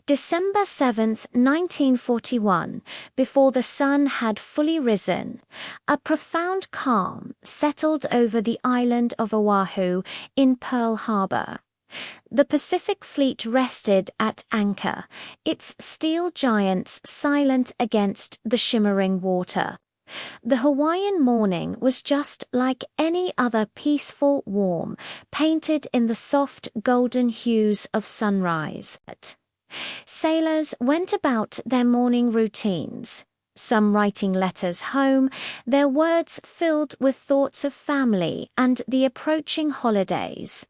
December 7, 1941, before the sun had fully risen, a profound calm settled over the island of Oahu in Pearl Harbor. The Pacific Fleet rested at anchor, its steel giants silent against the shimmering water. The Hawaiian morning was just like any other peaceful, warm, painted in the soft golden hues of sunrise. Sailors went about their morning routines, some writing letters home, their words filled with thoughts of family and the approaching holidays.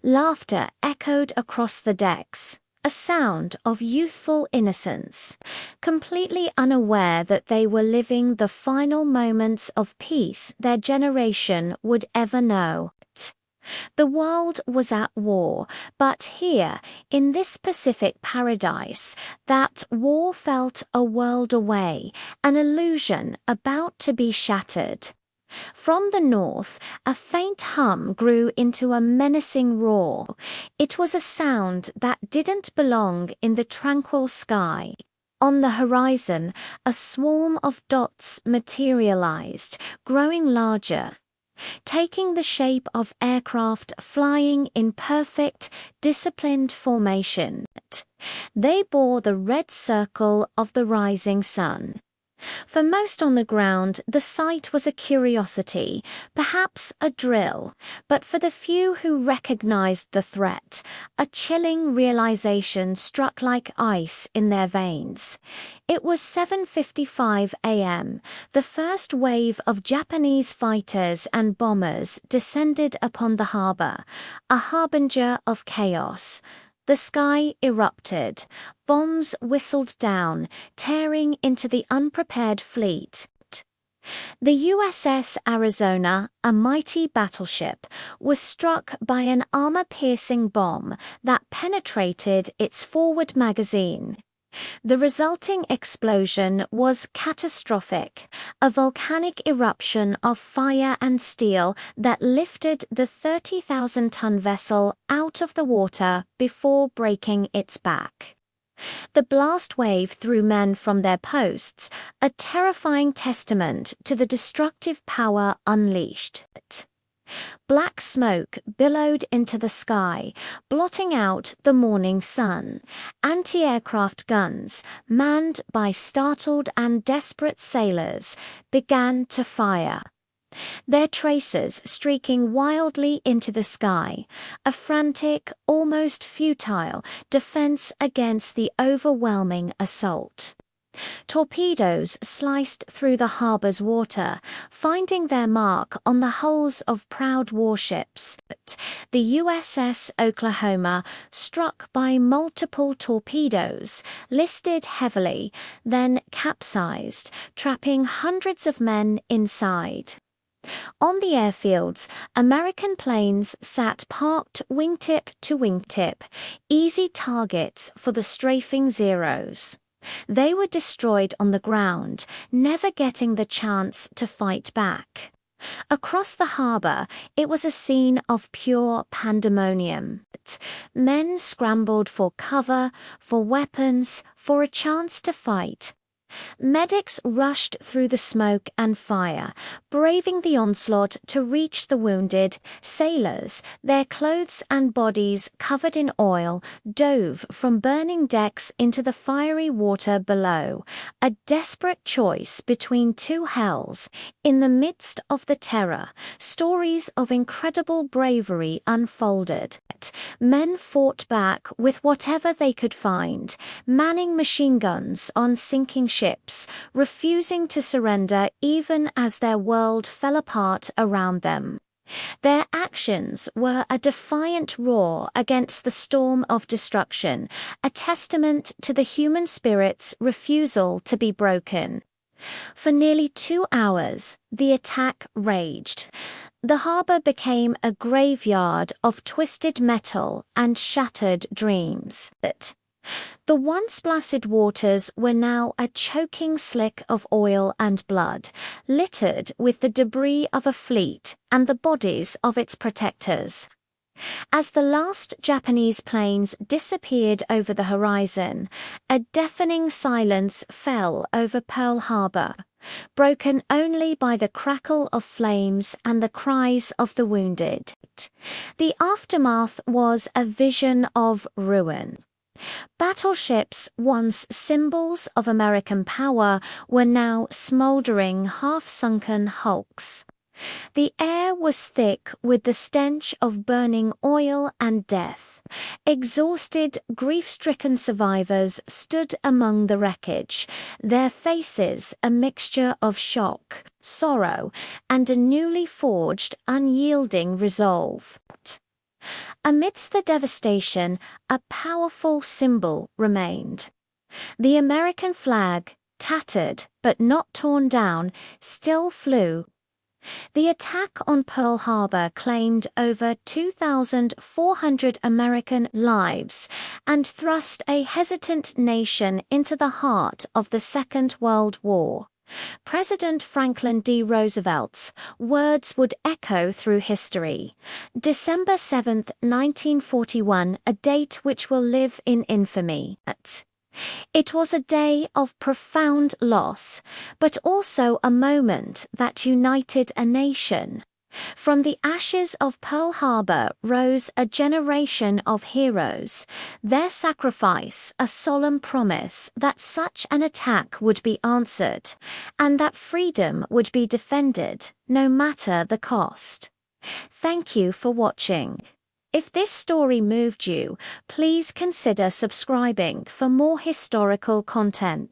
Laughter echoed across the decks, a sound of youthful innocence, completely unaware that they were living the final moments of peace their generation would ever know. The world was at war, but here, in this Pacific paradise, that war felt a world away, an illusion about to be shattered. From the north, a faint hum grew into a menacing roar. It was a sound that didn't belong in the tranquil sky. On the horizon, a swarm of dots materialized, growing larger, taking the shape of aircraft flying in perfect, disciplined formation. They bore the red circle of the rising sun. For most on the ground, the sight was a curiosity, perhaps a drill, but for the few who recognized the threat, a chilling realization struck like ice in their veins. It was 7:55 a.m. The first wave of Japanese fighters and bombers descended upon the harbor, a harbinger of chaos. The sky erupted. Bombs whistled down, tearing into the unprepared fleet. The USS Arizona, a mighty battleship, was struck by an armor-piercing bomb that penetrated its forward magazine. The resulting explosion was catastrophic, a volcanic eruption of fire and steel that lifted the 30,000-ton vessel out of the water before breaking its back. The blast wave threw men from their posts, a terrifying testament to the destructive power unleashed. Black smoke billowed into the sky, blotting out the morning sun. Anti-aircraft guns, manned by startled and desperate sailors, began to fire, their tracers streaking wildly into the sky, a frantic, almost futile defense against the overwhelming assault. Torpedoes sliced through the harbor's water, finding their mark on the hulls of proud warships. The USS Oklahoma, struck by multiple torpedoes, listed heavily, then capsized, trapping hundreds of men inside. On the airfields, American planes sat parked wingtip to wingtip, easy targets for the strafing Zeros. They were destroyed on the ground, never getting the chance to fight back. Across the harbor, it was a scene of pure pandemonium. Men scrambled for cover, for weapons, for a chance to fight. Medics rushed through the smoke and fire, braving the onslaught to reach the wounded. Sailors, their clothes and bodies covered in oil, dove from burning decks into the fiery water below, a desperate choice between two hells. In the midst of the terror, stories of incredible bravery unfolded. Men fought back with whatever they could find, manning machine guns on sinking ships, refusing to surrender even as their world fell apart around them. Their actions were a defiant roar against the storm of destruction, a testament to the human spirit's refusal to be broken. For nearly 2 hours, the attack raged. The harbor became a graveyard of twisted metal and shattered dreams. The once placid waters were now a choking slick of oil and blood, littered with the debris of a fleet and the bodies of its protectors. As the last Japanese planes disappeared over the horizon, a deafening silence fell over Pearl Harbor, broken only by the crackle of flames and the cries of the wounded. The aftermath was a vision of ruin. Battleships, once symbols of American power, were now smoldering, half-sunken hulks. The air was thick with the stench of burning oil and death. Exhausted, grief-stricken survivors stood among the wreckage, their faces a mixture of shock, sorrow, and a newly forged, unyielding resolve. Amidst the devastation, a powerful symbol remained. The American flag, tattered but not torn down, still flew. The attack on Pearl Harbor claimed over 2,400 American lives and thrust a hesitant nation into the heart of the Second World War. President Franklin D. Roosevelt's words would echo through history. December 7, 1941, a date which will live in infamy. It was a day of profound loss, but also a moment that united a nation. From the ashes of Pearl Harbor rose a generation of heroes, their sacrifice a solemn promise that such an attack would be answered, and that freedom would be defended, no matter the cost. Thank you for watching. If this story moved you, please consider subscribing for more historical content.